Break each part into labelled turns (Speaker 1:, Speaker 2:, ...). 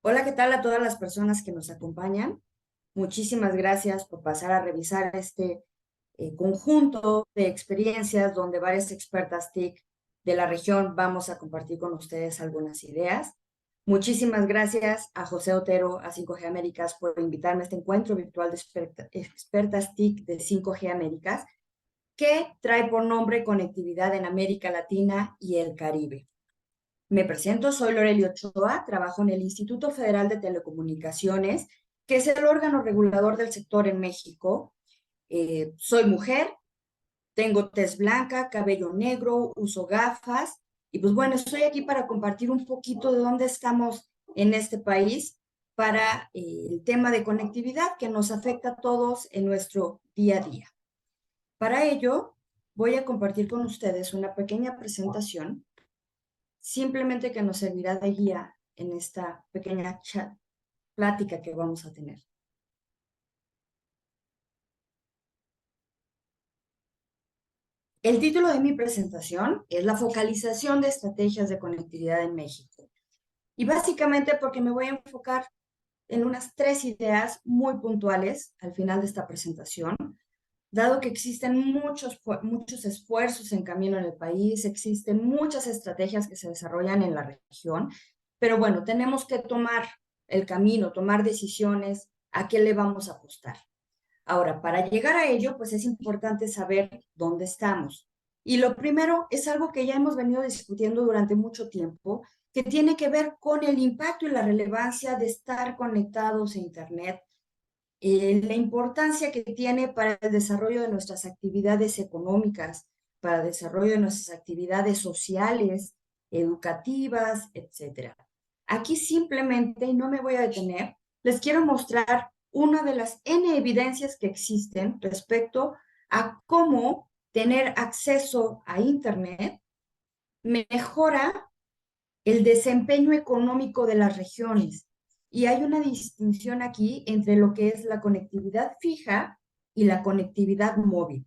Speaker 1: Hola, ¿qué tal a todas las personas que nos acompañan? Muchísimas gracias por pasar a revisar este conjunto de experiencias donde varias expertas TIC de la región vamos a compartir con ustedes algunas ideas. Muchísimas gracias a José Otero, a 5G Américas, por invitarme a este encuentro virtual de expertas TIC de 5G Américas, que trae por nombre Conectividad en América Latina y el Caribe. Me presento, soy Loreli Ochoa, trabajo en el Instituto Federal de Telecomunicaciones, que es el órgano regulador del sector en México. Soy mujer, tengo tez blanca, cabello negro, uso gafas, y pues bueno, estoy aquí para compartir un poquito de dónde estamos en este país para el tema de conectividad que nos afecta a todos en nuestro día a día. Para ello, voy a compartir con ustedes una pequeña presentación simplemente que nos servirá de guía en esta pequeña plática que vamos a tener. El título de mi presentación es La focalización de estrategias de conectividad en México. Y básicamente porque me voy a enfocar en unas 3 ideas muy puntuales al final de esta presentación, dado que existen muchos esfuerzos en camino en el país, existen muchas estrategias que se desarrollan en la región, pero bueno, tenemos que tomar el camino, tomar decisiones, a qué le vamos a apostar. Ahora, para llegar a ello, pues es importante saber dónde estamos. Y lo primero es algo que ya hemos venido discutiendo durante mucho tiempo, que tiene que ver con el impacto y la relevancia de estar conectados a Internet, la importancia que tiene para el desarrollo de nuestras actividades económicas, para el desarrollo de nuestras actividades sociales, educativas, etcétera. Aquí simplemente, y no me voy a detener, les quiero mostrar una de las N evidencias que existen respecto a cómo tener acceso a Internet mejora el desempeño económico de las regiones. Y hay una distinción aquí entre lo que es la conectividad fija y la conectividad móvil.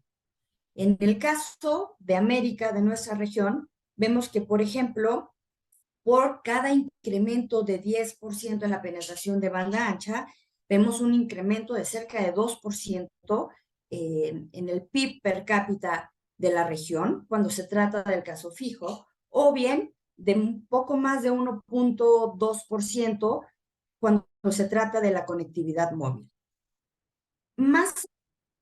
Speaker 1: En el caso de América, de nuestra región, vemos que, por ejemplo, por cada incremento de 10% en la penetración de banda ancha, vemos un incremento de cerca de 2% en el PIB per cápita de la región, cuando se trata del caso fijo, o bien de un poco más de 1.2% cuando se trata de la conectividad móvil. Más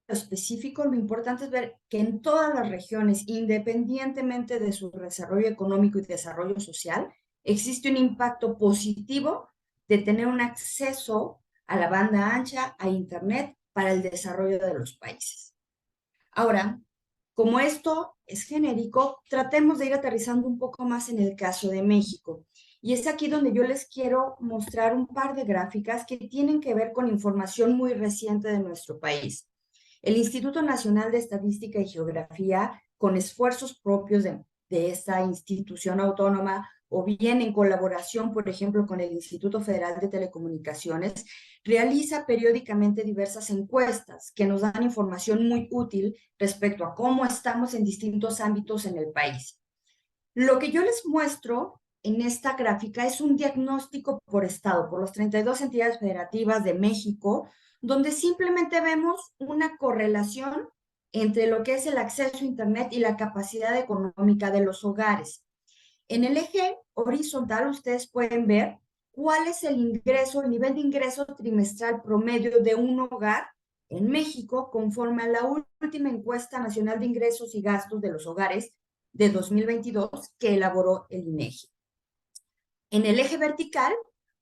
Speaker 1: específico, lo importante es ver que en todas las regiones, independientemente de su desarrollo económico y desarrollo social, existe un impacto positivo de tener un acceso a la banda ancha, a Internet, para el desarrollo de los países. Ahora, como esto es genérico, tratemos de ir aterrizando un poco más en el caso de México. Y es aquí donde yo les quiero mostrar un par de gráficas que tienen que ver con información muy reciente de nuestro país. El Instituto Nacional de Estadística y Geografía, con esfuerzos propios de esta institución autónoma, o bien en colaboración, por ejemplo, con el Instituto Federal de Telecomunicaciones, realiza periódicamente diversas encuestas que nos dan información muy útil respecto a cómo estamos en distintos ámbitos en el país. Lo que yo les muestro en esta gráfica es un diagnóstico por estado, por las 32 entidades federativas de México, donde simplemente vemos una correlación entre lo que es el acceso a Internet y la capacidad económica de los hogares. En el eje horizontal ustedes pueden ver cuál es el ingreso, el nivel de ingreso trimestral promedio de un hogar en México conforme a la última encuesta nacional de ingresos y gastos de los hogares de 2022 que elaboró el INEGI. En el eje vertical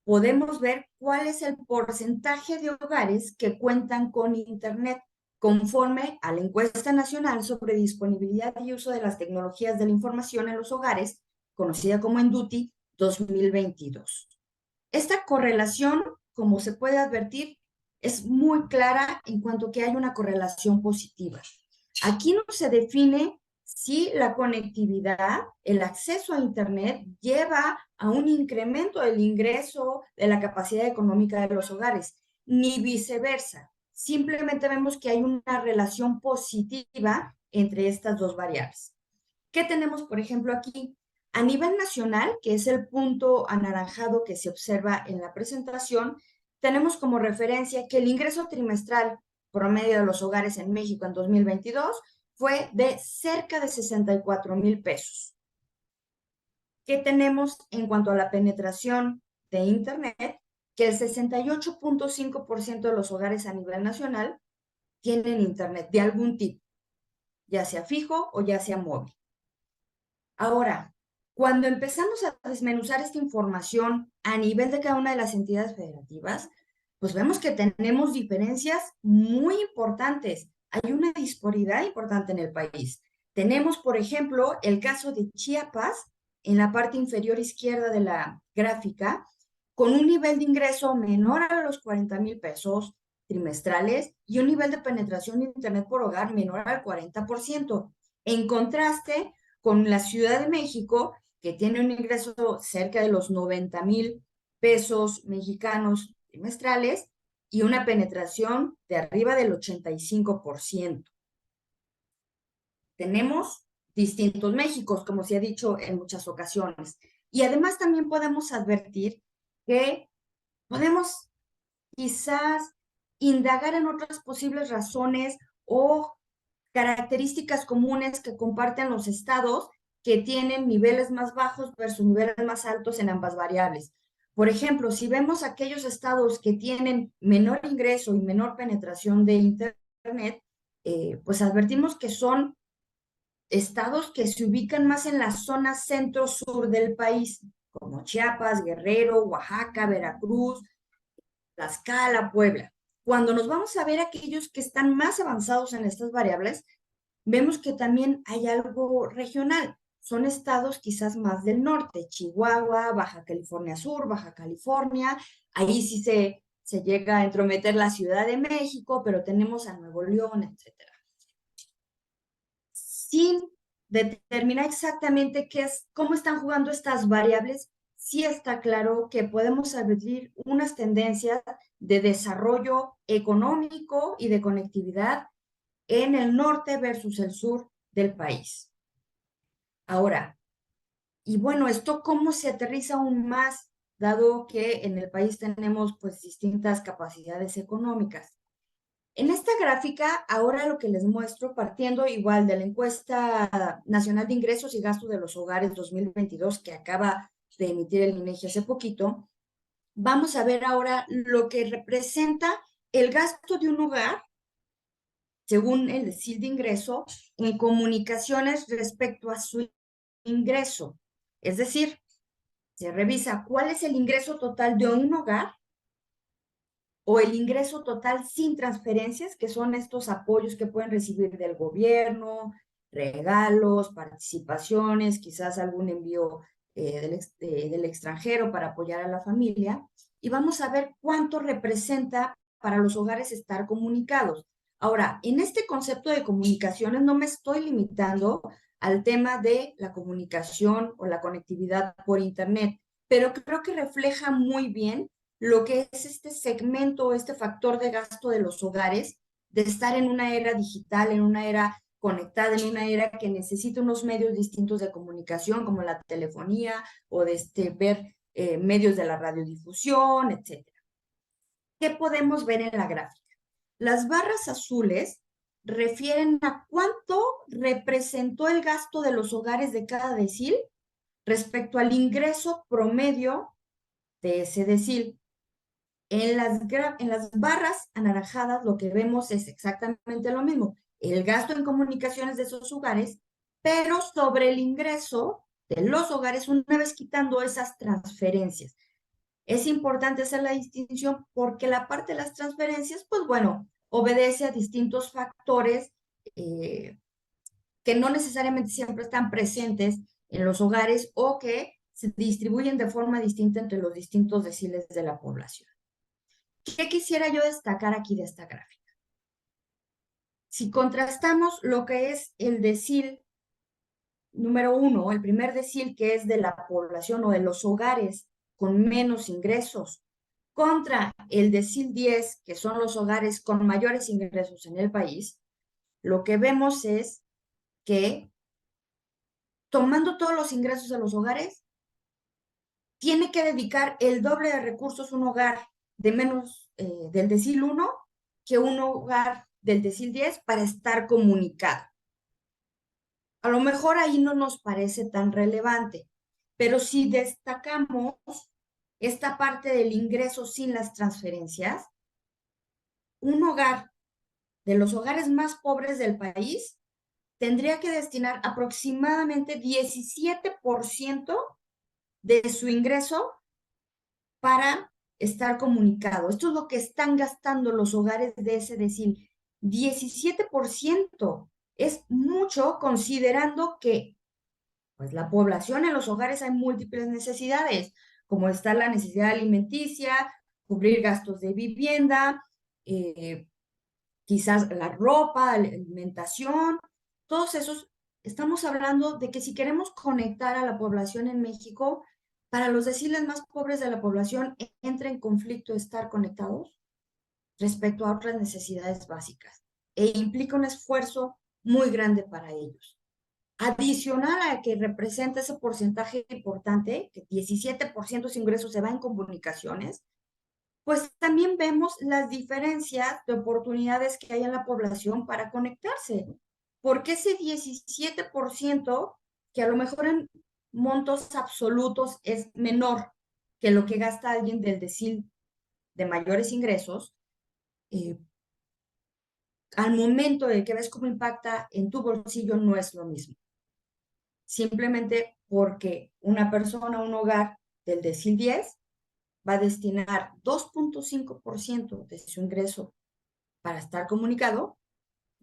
Speaker 1: podemos ver cuál es el porcentaje de hogares que cuentan con Internet conforme a la encuesta nacional sobre disponibilidad y uso de las tecnologías de la información en los hogares, conocida como ENDUTI 2022. Esta correlación, como se puede advertir, es muy clara en cuanto que hay una correlación positiva. Aquí no se define si la conectividad, el acceso a Internet, lleva a un incremento del ingreso, de la capacidad económica de los hogares, ni viceversa. Simplemente vemos que hay una relación positiva entre estas dos variables. ¿Qué tenemos, por ejemplo, aquí? A nivel nacional, que es el punto anaranjado que se observa en la presentación, tenemos como referencia que el ingreso trimestral promedio de los hogares en México en 2022 fue de cerca de 64,000 pesos. ¿Qué tenemos en cuanto a la penetración de Internet? Que el 68,5% de los hogares a nivel nacional tienen Internet de algún tipo, ya sea fijo o ya sea móvil. Ahora, cuando empezamos a desmenuzar esta información a nivel de cada una de las entidades federativas, pues vemos que tenemos diferencias muy importantes. Hay una disparidad importante en el país. Tenemos, por ejemplo, el caso de Chiapas, en la parte inferior izquierda de la gráfica, con un nivel de ingreso menor a los 40,000 pesos trimestrales y un nivel de penetración de Internet por hogar menor al 40%. En contraste con la Ciudad de México, que tiene un ingreso cerca de los 90,000 pesos mexicanos trimestrales y una penetración de arriba del 85%. Tenemos distintos Méxicos, como se ha dicho en muchas ocasiones. Y además también podemos advertir que podemos quizás indagar en otras posibles razones o características comunes que comparten los estados que tienen niveles más bajos versus niveles más altos en ambas variables. Por ejemplo, si vemos aquellos estados que tienen menor ingreso y menor penetración de Internet, pues advertimos que son estados que se ubican más en la zona centro-sur del país, como Chiapas, Guerrero, Oaxaca, Veracruz, Tlaxcala, Puebla. Cuando nos vamos a ver aquellos que están más avanzados en estas variables, vemos que también hay algo regional. Son estados quizás más del norte, Chihuahua, Baja California Sur, Baja California. Ahí sí se llega a entrometer la Ciudad de México, pero tenemos a Nuevo León, etcétera. Sin determinar exactamente cómo están jugando estas variables, sí está claro que podemos advertir unas tendencias de desarrollo económico y de conectividad en el norte versus el sur del país. Ahora, y bueno, ¿esto cómo se aterriza aún más, dado que en el país tenemos pues distintas capacidades económicas? En esta gráfica, ahora lo que les muestro, partiendo igual de la encuesta nacional de ingresos y gastos de los hogares 2022 que acaba de emitir el INEGI hace poquito, vamos a ver ahora lo que representa el gasto de un hogar, según el decil de ingreso, en comunicaciones respecto a su ingreso. Es decir, se revisa cuál es el ingreso total de un hogar o el ingreso total sin transferencias, que son estos apoyos que pueden recibir del gobierno, regalos, participaciones, quizás algún envío del extranjero para apoyar a la familia, y vamos a ver cuánto representa para los hogares estar comunicados. Ahora, en este concepto de comunicaciones no me estoy limitando al tema de la comunicación o la conectividad por Internet, pero creo que refleja muy bien lo que es este segmento, este factor de gasto de los hogares, de estar en una era digital, en una era conectada, en una era que necesita unos medios distintos de comunicación, como la telefonía o de ver medios de la radiodifusión, etc. ¿Qué podemos ver en la gráfica? Las barras azules refieren a cuánto representó el gasto de los hogares de cada decil respecto al ingreso promedio de ese decil. En las barras anaranjadas lo que vemos es exactamente lo mismo, el gasto en comunicaciones de esos hogares, pero sobre el ingreso de los hogares una vez quitando esas transferencias. Es importante hacer la distinción porque la parte de las transferencias, pues bueno, obedece a distintos factores que no necesariamente siempre están presentes en los hogares o que se distribuyen de forma distinta entre los distintos deciles de la población. ¿Qué quisiera yo destacar aquí de esta gráfica? Si contrastamos lo que es el decil número 1, el primer decil que es de la población o de los hogares con menos ingresos, contra el decil 10, que son los hogares con mayores ingresos en el país, lo que vemos es que tomando todos los ingresos de los hogares, tiene que dedicar el doble de recursos un hogar de menos del decil 1 que un hogar del decil 10 para estar comunicado. A lo mejor ahí no nos parece tan relevante, pero si destacamos esta parte del ingreso sin las transferencias, un hogar de los hogares más pobres del país tendría que destinar aproximadamente 17% de su ingreso para estar comunicado. Esto es lo que están gastando los hogares de ese decil. 17% es mucho considerando que pues, la población en los hogares hay múltiples necesidades, como está la necesidad alimenticia, cubrir gastos de vivienda, quizás la ropa, la alimentación, todos esos. Estamos hablando de que si queremos conectar a la población en México, para los deciles más pobres de la población entra en conflicto estar conectados respecto a otras necesidades básicas e implica un esfuerzo muy grande para ellos. Adicional a que representa ese porcentaje importante, que 17% de su ingreso se va en comunicaciones, pues también vemos las diferencias de oportunidades que hay en la población para conectarse. Porque ese 17%, que a lo mejor en montos absolutos es menor que lo que gasta alguien del decil de mayores ingresos, eh, al momento de que ves cómo impacta en tu bolsillo no es lo mismo. Simplemente porque una persona, un hogar del decil 10 va a destinar 2.5% de su ingreso para estar comunicado,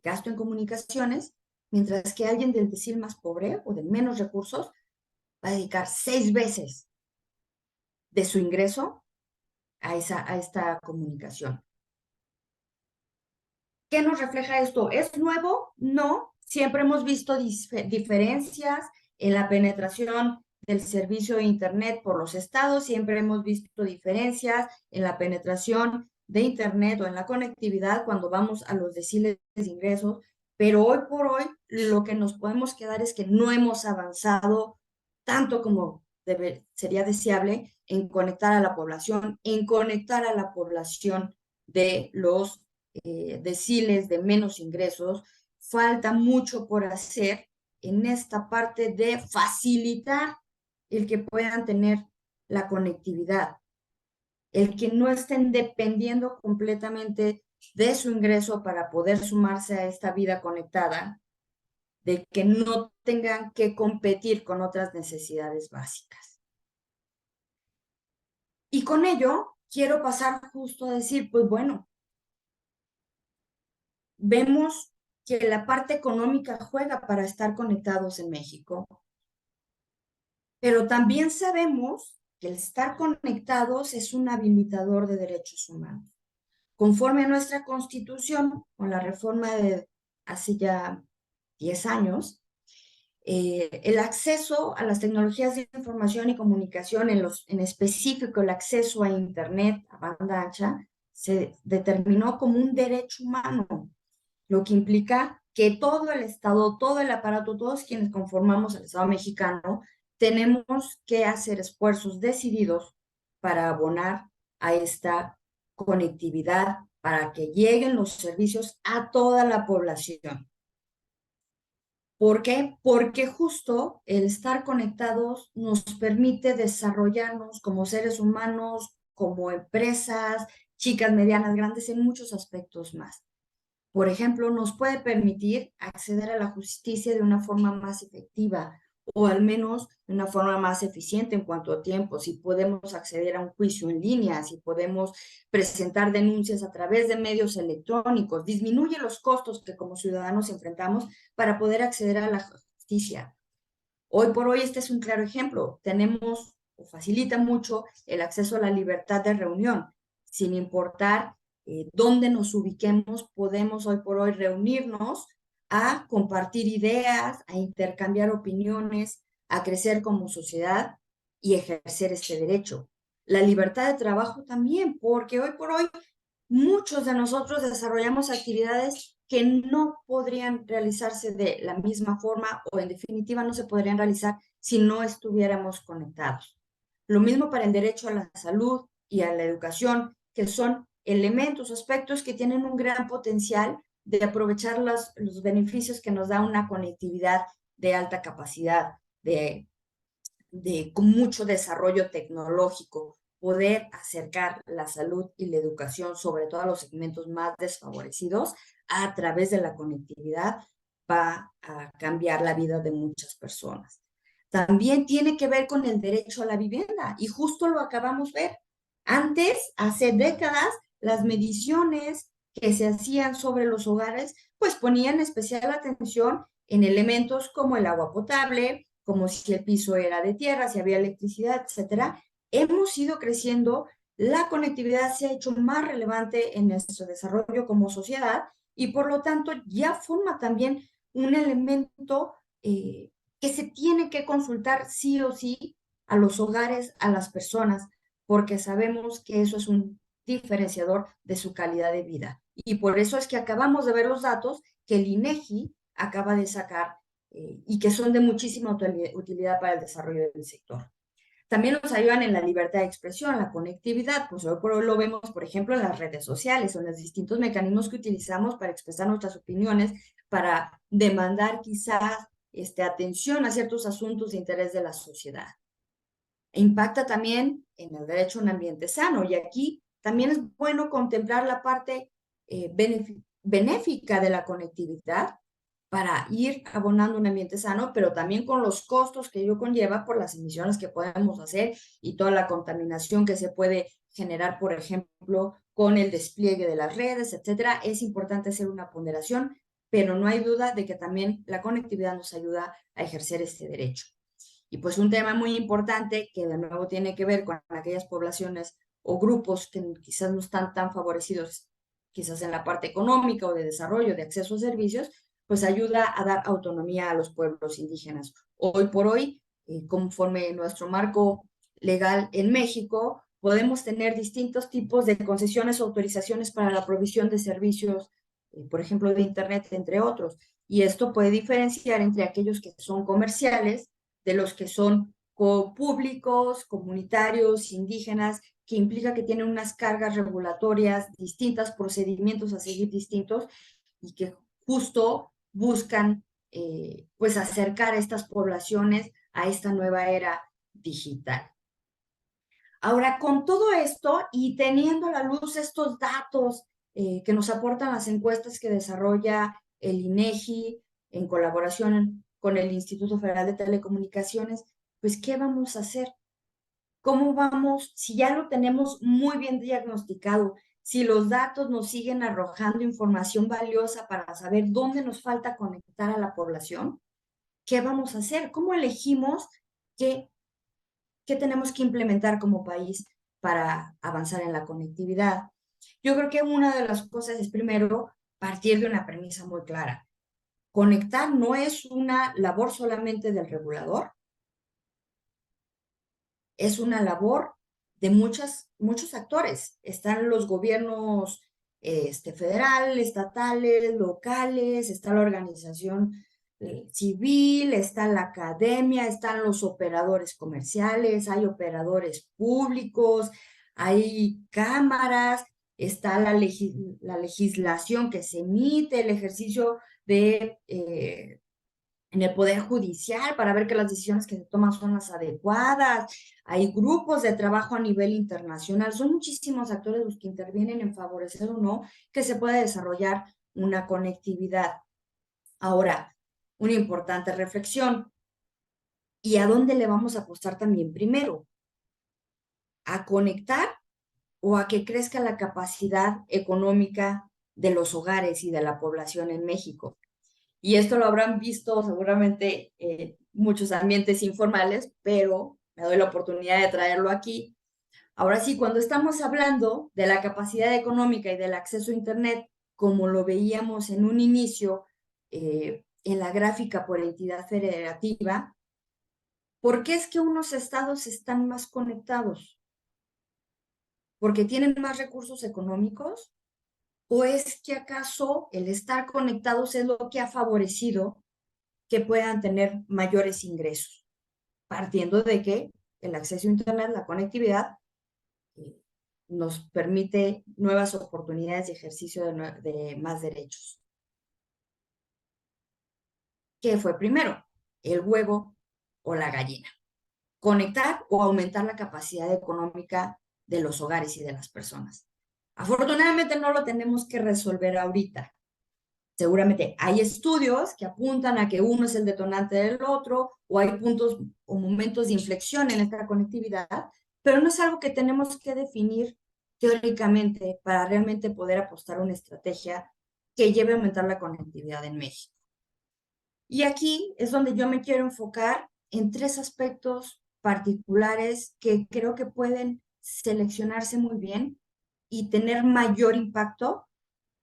Speaker 1: gasto en comunicaciones, mientras que alguien del decil más pobre o de menos recursos va a dedicar 6 veces de su ingreso a esta comunicación. ¿Qué nos refleja esto? ¿Es nuevo? No. Siempre hemos visto diferencias en la penetración del servicio de Internet por los estados, siempre hemos visto diferencias en la penetración de Internet o en la conectividad cuando vamos a los deciles de ingresos, pero hoy por hoy lo que nos podemos quedar es que no hemos avanzado tanto como sería deseable en conectar a la población, de los deciles de menos ingresos. Falta mucho por hacer en esta parte de facilitar el que puedan tener la conectividad, el que no estén dependiendo completamente de su ingreso para poder sumarse a esta vida conectada, de que no tengan que competir con otras necesidades básicas. Y con ello quiero pasar justo a decir, pues bueno, vemos que la parte económica juega para estar conectados en México, pero también sabemos que el estar conectados es un habilitador de derechos humanos. Conforme a nuestra Constitución, con la reforma de hace ya 10 años, el acceso a las tecnologías de información y comunicación, en específico el acceso a Internet, a banda ancha, se determinó como un derecho humano, lo que implica que todo el Estado, todo el aparato, todos quienes conformamos el Estado mexicano, tenemos que hacer esfuerzos decididos para abonar a esta conectividad, para que lleguen los servicios a toda la población. ¿Por qué? Porque justo el estar conectados nos permite desarrollarnos como seres humanos, como empresas, chicas, medianas, grandes, en muchos aspectos más. Por ejemplo, nos puede permitir acceder a la justicia de una forma más efectiva o al menos de una forma más eficiente en cuanto a tiempo, si podemos acceder a un juicio en línea, si podemos presentar denuncias a través de medios electrónicos, disminuye los costos que como ciudadanos enfrentamos para poder acceder a la justicia. Hoy por hoy este es un claro ejemplo. Tenemos o facilita mucho el acceso a la libertad de reunión, sin importar dónde nos ubiquemos, podemos hoy por hoy reunirnos a compartir ideas, a intercambiar opiniones, a crecer como sociedad y ejercer este derecho. La libertad de trabajo también, porque hoy por hoy muchos de nosotros desarrollamos actividades que no podrían realizarse de la misma forma o en definitiva no se podrían realizar si no estuviéramos conectados. Lo mismo para el derecho a la salud y a la educación, que son elementos, aspectos que tienen un gran potencial de aprovechar los beneficios que nos da una conectividad de alta capacidad, con mucho desarrollo tecnológico, poder acercar la salud y la educación, sobre todo a los segmentos más desfavorecidos, a través de la conectividad, va a cambiar la vida de muchas personas. También tiene que ver con el derecho a la vivienda, y justo lo acabamos de ver. Antes, hace décadas, las mediciones que se hacían sobre los hogares, pues ponían especial atención en elementos como el agua potable, como si el piso era de tierra, si había electricidad, etcétera. Hemos ido creciendo, la conectividad se ha hecho más relevante en nuestro desarrollo como sociedad y por lo tanto ya forma también un elemento que se tiene que consultar sí o sí a los hogares, a las personas, porque sabemos que eso es un diferenciador de su calidad de vida. Y por eso es que acabamos de ver los datos que el INEGI acaba de sacar y que son de muchísima utilidad para el desarrollo del sector. También nos ayudan en la libertad de expresión, la conectividad, pues hoy por hoy lo vemos, por ejemplo, en las redes sociales o en los distintos mecanismos que utilizamos para expresar nuestras opiniones, para demandar quizás atención a ciertos asuntos de interés de la sociedad. Impacta también en el derecho a un ambiente sano y aquí también es bueno contemplar la parte benéfica de la conectividad para ir abonando un ambiente sano, pero también con los costos que ello conlleva por las emisiones que podemos hacer y toda la contaminación que se puede generar, por ejemplo, con el despliegue de las redes, etcétera. Es importante hacer una ponderación, pero no hay duda de que también la conectividad nos ayuda a ejercer este derecho. Y pues un tema muy importante que de nuevo tiene que ver con aquellas poblaciones o grupos que quizás no están tan favorecidos, quizás en la parte económica o de desarrollo, de acceso a servicios, pues ayuda a dar autonomía a los pueblos indígenas. Hoy por hoy, conforme nuestro marco legal en México, podemos tener distintos tipos de concesiones o autorizaciones para la provisión de servicios, por ejemplo, de Internet, entre otros. Y esto puede diferenciar entre aquellos que son comerciales de los que son públicos, comunitarios, indígenas, que implica que tienen unas cargas regulatorias distintas, procedimientos a seguir distintos y que justo buscan pues acercar a estas poblaciones a esta nueva era digital. Ahora, con todo esto y teniendo a la luz estos datos que nos aportan las encuestas que desarrolla el INEGI en colaboración con el Instituto Federal de Telecomunicaciones, pues, ¿qué vamos a hacer? ¿Cómo vamos? Si ya lo tenemos muy bien diagnosticado, si los datos nos siguen arrojando información valiosa para saber dónde nos falta conectar a la población, ¿qué vamos a hacer? ¿Cómo elegimos qué tenemos que implementar como país para avanzar en la conectividad? Yo creo que una de las cosas es primero partir de una premisa muy clara. Conectar no es una labor solamente del regulador, es una labor de muchos actores. Están los gobiernos federal, estatales, locales, está la organización civil, está la academia, están los operadores comerciales, hay operadores públicos, hay cámaras, está la legislación que se emite, el ejercicio de en el Poder Judicial para ver que las decisiones que se toman son las adecuadas. Hay grupos de trabajo a nivel internacional. Son muchísimos actores los que intervienen en favorecer o no que se pueda desarrollar una conectividad. Ahora, una importante reflexión. ¿Y a dónde le vamos a apostar también primero? ¿A conectar o a que crezca la capacidad económica de los hogares y de la población en México? Y esto lo habrán visto seguramente en muchos ambientes informales, pero me doy la oportunidad de traerlo aquí. Ahora sí, cuando estamos hablando de la capacidad económica y del acceso a Internet, como lo veíamos en un inicio en la gráfica por entidad federativa, ¿por qué es que unos estados están más conectados? ¿Porque tienen más recursos económicos? ¿O es que acaso el estar conectados es lo que ha favorecido que puedan tener mayores ingresos? Partiendo de que el acceso a Internet, la conectividad, eh, nos permite nuevas oportunidades de ejercicio de más derechos. ¿Qué fue primero? ¿El huevo o la gallina? Conectar o aumentar la capacidad económica de los hogares y de las personas. Afortunadamente no lo tenemos que resolver ahorita. Seguramente hay estudios que apuntan a que uno es el detonante del otro, o hay puntos o momentos de inflexión en esta conectividad, pero no es algo que tenemos que definir teóricamente para realmente poder apostar a una estrategia que lleve a aumentar la conectividad en México. Y aquí es donde yo me quiero enfocar en tres aspectos particulares que creo que pueden seleccionarse muy bien y tener mayor impacto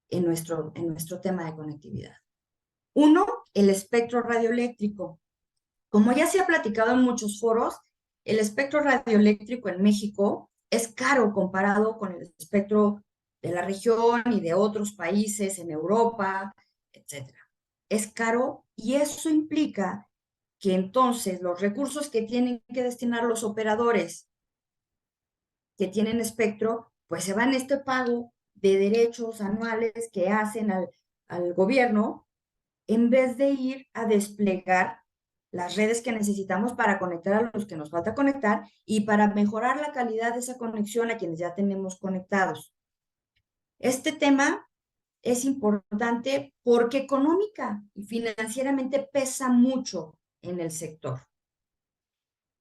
Speaker 1: en nuestro tema de conectividad. Uno, el espectro radioeléctrico. Como ya se ha platicado en muchos foros, el espectro radioeléctrico en México es caro comparado con el espectro de la región y de otros países en Europa, etcétera. Es caro y eso implica que entonces los recursos que tienen que destinar los operadores que tienen espectro, pues se van a este pago de derechos anuales que hacen al gobierno en vez de ir a desplegar las redes que necesitamos para conectar a los que nos falta conectar y para mejorar la calidad de esa conexión a quienes ya tenemos conectados. Este tema es importante porque económica y financieramente pesa mucho en el sector.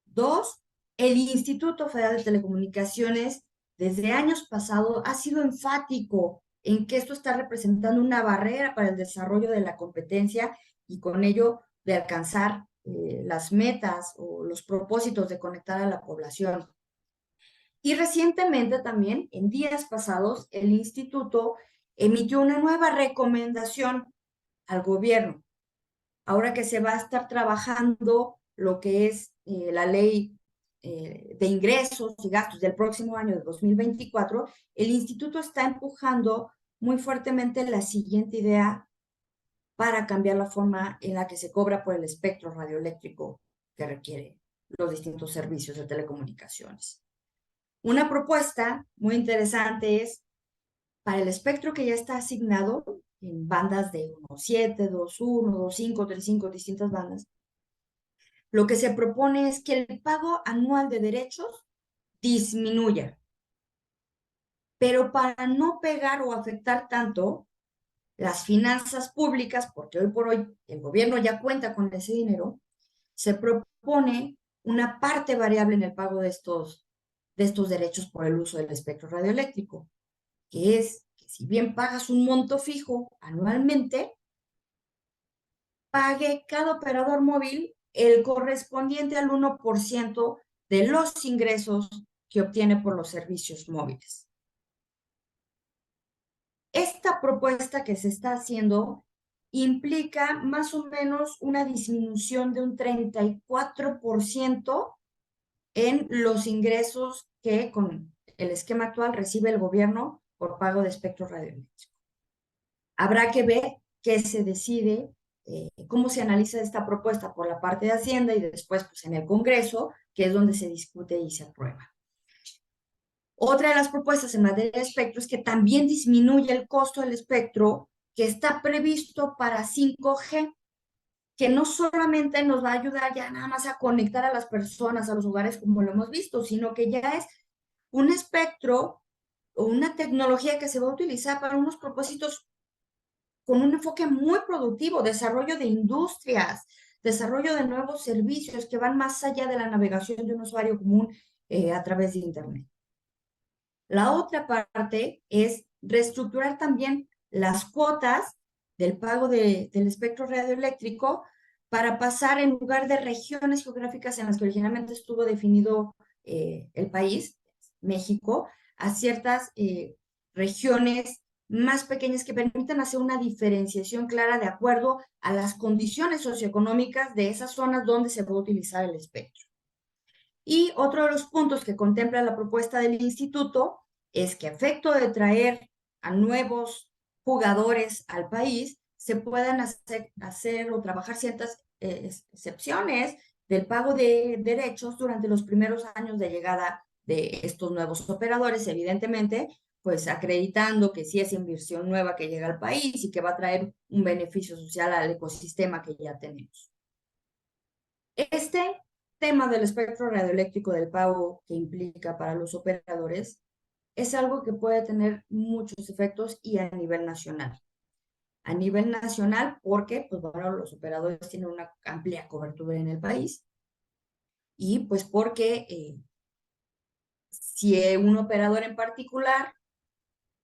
Speaker 1: Dos, el Instituto Federal de Telecomunicaciones desde años pasados ha sido enfático en que esto está representando una barrera para el desarrollo de la competencia y con ello de alcanzar las metas o los propósitos de conectar a la población. Y recientemente también, en días pasados, el instituto emitió una nueva recomendación al gobierno. Ahora que se va a estar trabajando lo que es la ley de ingresos y gastos del próximo año de 2024, el instituto está empujando muy fuertemente la siguiente idea para cambiar la forma en la que se cobra por el espectro radioeléctrico que requiere los distintos servicios de telecomunicaciones. Una propuesta muy interesante es para el espectro que ya está asignado en bandas de 1.7, 2.1, 2.5, 3.5, distintas bandas, lo que se propone es que el pago anual de derechos disminuya, pero para no pegar o afectar tanto las finanzas públicas, porque hoy por hoy el gobierno ya cuenta con ese dinero, se propone una parte variable en el pago de estos derechos por el uso del espectro radioeléctrico, que es que si bien pagas un monto fijo anualmente, pague cada operador móvil el correspondiente al 1% de los ingresos que obtiene por los servicios móviles. Esta propuesta que se está haciendo implica más o menos una disminución de un 34% en los ingresos que con el esquema actual recibe el gobierno por pago de espectro radioeléctrico. Habrá que ver qué se decide, cómo se analiza esta propuesta por la parte de Hacienda y después pues, en el Congreso, que es donde se discute y se aprueba. Otra de las propuestas en materia de espectro es que también disminuye el costo del espectro que está previsto para 5G, que no solamente nos va a ayudar ya nada más a conectar a las personas, a los hogares como lo hemos visto, sino que ya es un espectro o una tecnología que se va a utilizar para unos propósitos con un enfoque muy productivo, desarrollo de industrias, desarrollo de nuevos servicios que van más allá de la navegación de un usuario común a través de Internet. La otra parte es reestructurar también las cuotas del pago del espectro radioeléctrico para pasar en lugar de regiones geográficas en las que originalmente estuvo definido el país, México, a ciertas regiones más pequeñas que permitan hacer una diferenciación clara de acuerdo a las condiciones socioeconómicas de esas zonas donde se va a utilizar el espectro. Y otro de los puntos que contempla la propuesta del instituto es que a efecto de traer a nuevos jugadores al país, se puedan hacer o trabajar ciertas excepciones del pago de derechos durante los primeros años de llegada de estos nuevos operadores, evidentemente, pues acreditando que sí es inversión nueva que llega al país y que va a traer un beneficio social al ecosistema que ya tenemos. Este tema del espectro radioeléctrico del pago que implica para los operadores es algo que puede tener muchos efectos y a nivel nacional. A nivel nacional, porque pues, bueno, los operadores tienen una amplia cobertura en el país y pues porque si un operador en particular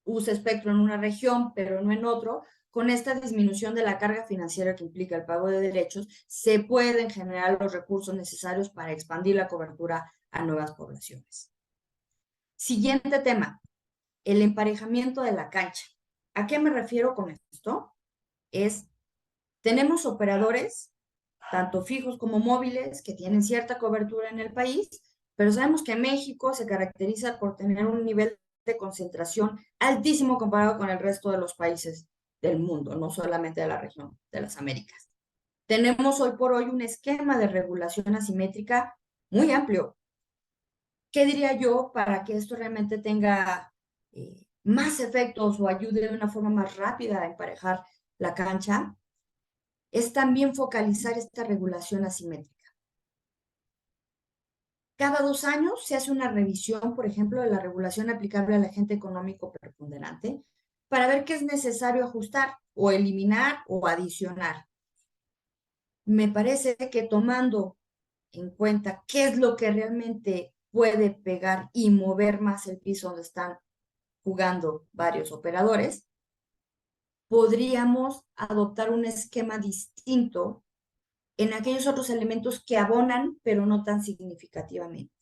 Speaker 1: usa espectro en una región, pero no en otro, con esta disminución de la carga financiera que implica el pago de derechos, se pueden generar los recursos necesarios para expandir la cobertura a nuevas poblaciones. Siguiente tema, el emparejamiento de la cancha. ¿A qué me refiero con esto? Tenemos operadores, tanto fijos como móviles, que tienen cierta cobertura en el país, pero sabemos que México se caracteriza por tener un nivel de concentración altísimo comparado con el resto de los países del mundo, no solamente de la región de las Américas. Tenemos hoy por hoy un esquema de regulación asimétrica muy amplio. ¿Qué diría yo para que esto realmente tenga más efectos o ayude de una forma más rápida a emparejar la cancha? Es también focalizar esta regulación asimétrica. Cada 2 años se hace una revisión, por ejemplo, de la regulación aplicable al agente económico preponderante para ver qué es necesario ajustar o eliminar o adicionar. Me parece que tomando en cuenta qué es lo que realmente puede pegar y mover más el piso donde están jugando varios operadores, podríamos adoptar un esquema distinto en aquellos otros elementos que abonan, pero no tan significativamente.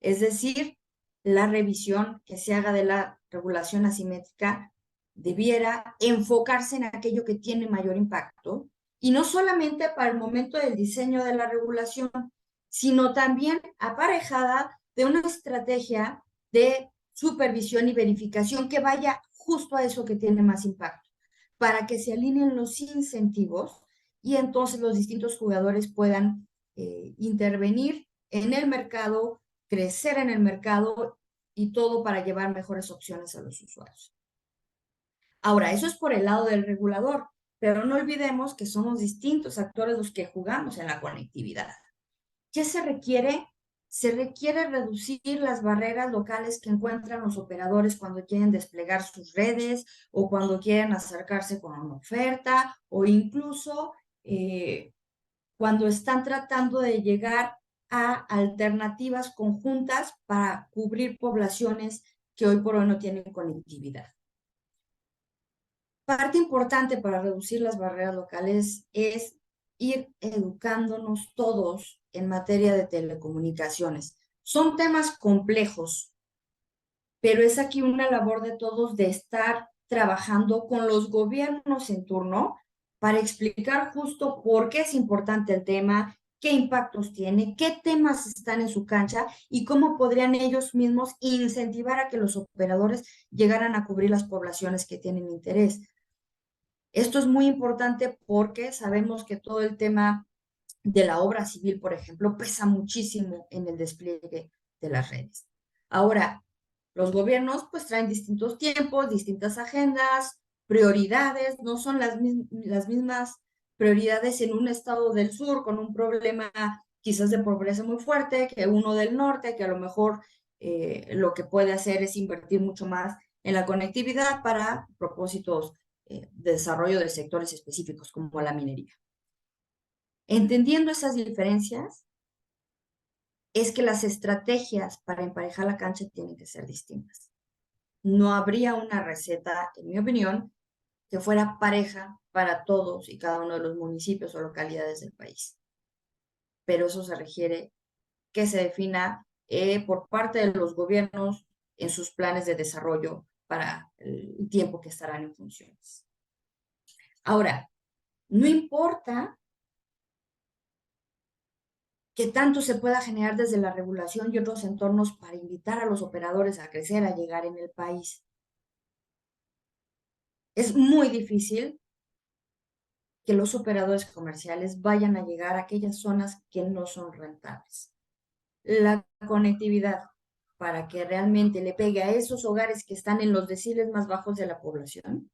Speaker 1: Es decir, la revisión que se haga de la regulación asimétrica debiera enfocarse en aquello que tiene mayor impacto, y no solamente para el momento del diseño de la regulación, sino también aparejada de una estrategia de supervisión y verificación que vaya justo a eso que tiene más impacto, para que se alineen los incentivos y entonces los distintos jugadores puedan intervenir en el mercado, crecer en el mercado y todo para llevar mejores opciones a los usuarios. Ahora, eso es por el lado del regulador, pero no olvidemos que somos distintos actores los que jugamos en la conectividad. ¿Qué se requiere? Se requiere reducir las barreras locales que encuentran los operadores cuando quieren desplegar sus redes o cuando quieren acercarse con una oferta o incluso cuando están tratando de llegar a alternativas conjuntas para cubrir poblaciones que hoy por hoy no tienen conectividad. Parte importante para reducir las barreras locales es ir educándonos todos en materia de telecomunicaciones. Son temas complejos, pero es aquí una labor de todos de estar trabajando con los gobiernos en turno para explicar justo por qué es importante el tema, qué impactos tiene, qué temas están en su cancha y cómo podrían ellos mismos incentivar a que los operadores llegaran a cubrir las poblaciones que tienen interés. Esto es muy importante porque sabemos que todo el tema de la obra civil, por ejemplo, pesa muchísimo en el despliegue de las redes. Ahora, los gobiernos pues traen distintos tiempos, distintas agendas, prioridades, no son las mismas prioridades en un estado del sur con un problema quizás de pobreza muy fuerte que uno del norte, que a lo mejor lo que puede hacer es invertir mucho más en la conectividad para propósitos de desarrollo de sectores específicos como la minería. Entendiendo esas diferencias, es que las estrategias para emparejar la cancha tienen que ser distintas. No habría una receta, en mi opinión, que fuera pareja para todos y cada uno de los municipios o localidades del país. Pero eso se requiere que se defina por parte de los gobiernos en sus planes de desarrollo para el tiempo que estarán en funciones. Ahora, no importa que tanto se pueda generar desde la regulación y otros entornos para invitar a los operadores a crecer, a llegar en el país. es muy difícil que los operadores comerciales vayan a llegar a aquellas zonas que no son rentables. La conectividad para que realmente le pegue a esos hogares que están en los deciles más bajos de la población,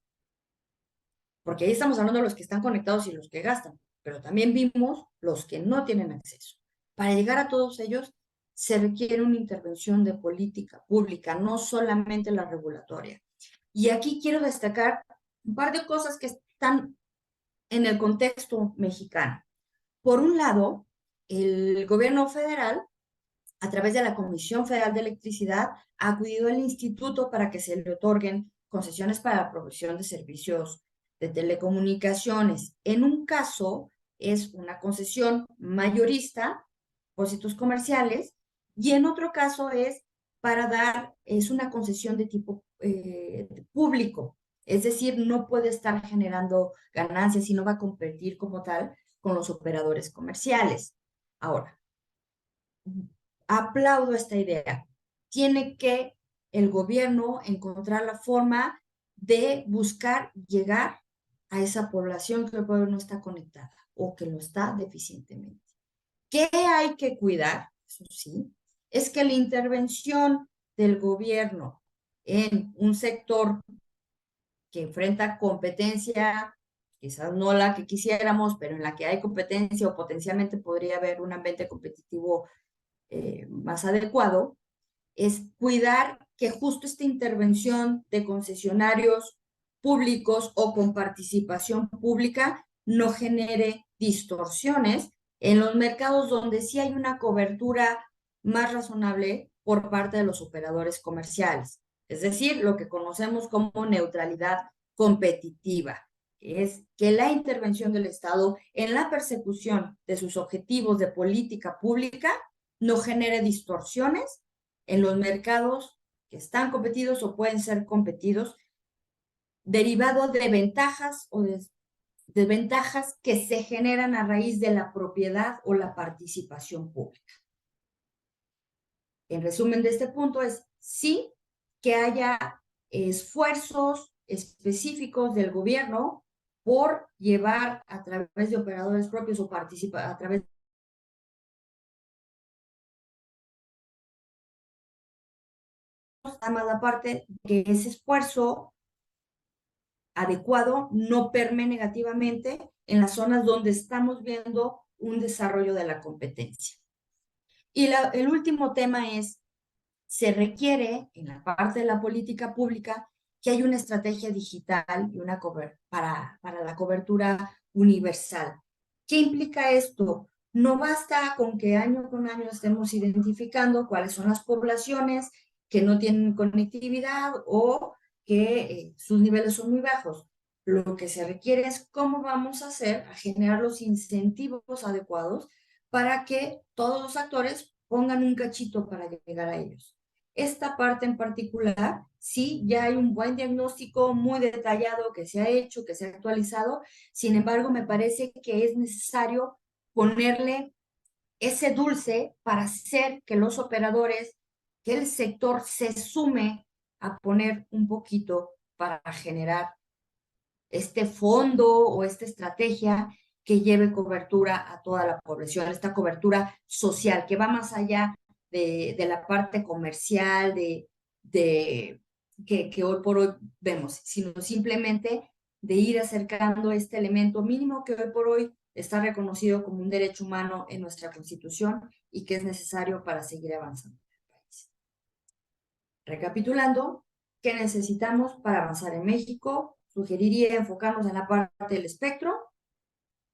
Speaker 1: porque ahí estamos hablando de los que están conectados y los que gastan, pero también vimos los que no tienen acceso. Para llegar a todos ellos se requiere una intervención de política pública, no solamente la regulatoria. Y aquí quiero destacar un par de cosas que están en el contexto mexicano. Por un lado, el gobierno federal, a través de la Comisión Federal de Electricidad, ha acudido al instituto para que se le otorguen concesiones para la provisión de servicios de telecomunicaciones. En un caso es una concesión mayorista, depósitos comerciales, y en otro caso es una concesión de tipo público, es decir, no puede estar generando ganancias y no va a competir como tal con los operadores comerciales. Ahora, aplaudo esta idea. Tiene que el gobierno encontrar la forma de buscar llegar a esa población que hoy no está conectada o que lo está deficientemente. ¿Qué hay que cuidar? Eso sí, es que la intervención del gobierno en un sector que enfrenta competencia, quizás no la que quisiéramos, pero en la que hay competencia o potencialmente podría haber un ambiente competitivo más adecuado, es cuidar que justo esta intervención de concesionarios públicos o con participación pública no genere distorsiones en los mercados donde sí hay una cobertura más razonable por parte de los operadores comerciales. Es decir, lo que conocemos como neutralidad competitiva, que es que la intervención del Estado en la persecución de sus objetivos de política pública no genere distorsiones en los mercados que están competidos o pueden ser competidos, derivado de ventajas o de desventajas que se generan a raíz de la propiedad o la participación pública. En resumen de este punto es sí que haya esfuerzos específicos del gobierno por llevar a través de operadores propios o participar a través de la parte que ese esfuerzo adecuado no permee negativamente en las zonas donde estamos viendo un desarrollo de la competencia. Y el último tema es, se requiere en la parte de la política pública que haya una estrategia digital y para la cobertura universal. ¿Qué implica esto? No basta con que año con año estemos identificando cuáles son las poblaciones que no tienen conectividad o que sus niveles son muy bajos. Lo que se requiere es cómo vamos a hacer a generar los incentivos adecuados para que todos los actores pongan un cachito para llegar a ellos. Esta parte en particular, sí, ya hay un buen diagnóstico muy detallado que se ha hecho, que se ha actualizado. Sin embargo, me parece que es necesario ponerle ese dulce para hacer que los operadores, que el sector se sume a poner un poquito para generar este fondo o esta estrategia que lleve cobertura a toda la población, esta cobertura social que va más allá de la parte comercial, que hoy por hoy vemos, sino simplemente de ir acercando este elemento mínimo que hoy por hoy está reconocido como un derecho humano en nuestra Constitución y que es necesario para seguir avanzando en el país. Recapitulando, ¿qué necesitamos para avanzar en México? Sugeriría enfocarnos en la parte del espectro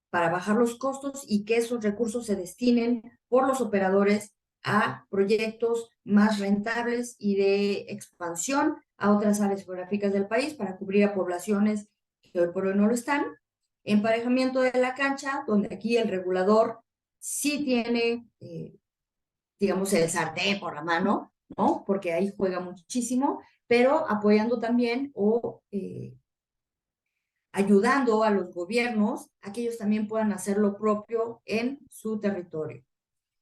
Speaker 1: para bajar los costos y que esos recursos se destinen por los operadores a proyectos más rentables y de expansión a otras áreas geográficas del país para cubrir a poblaciones que hoy por hoy no lo están. Emparejamiento de la cancha, donde aquí el regulador sí tiene, digamos, el sartén por la mano, ¿no? Porque ahí juega muchísimo, pero apoyando también o ayudando a los gobiernos a que ellos también puedan hacer lo propio en su territorio.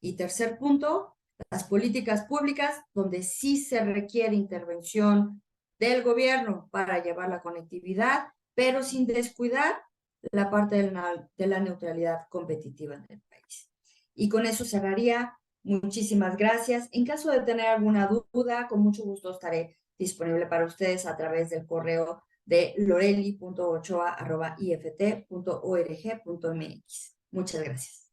Speaker 1: Y tercer punto, las políticas públicas, donde sí se requiere intervención del gobierno para llevar la conectividad, pero sin descuidar la parte de la neutralidad competitiva en el país. Y con eso cerraría. Muchísimas gracias. En caso de tener alguna duda, con mucho gusto estaré disponible para ustedes a través del correo de loreli.ochoa@ift.org.mx. Muchas gracias.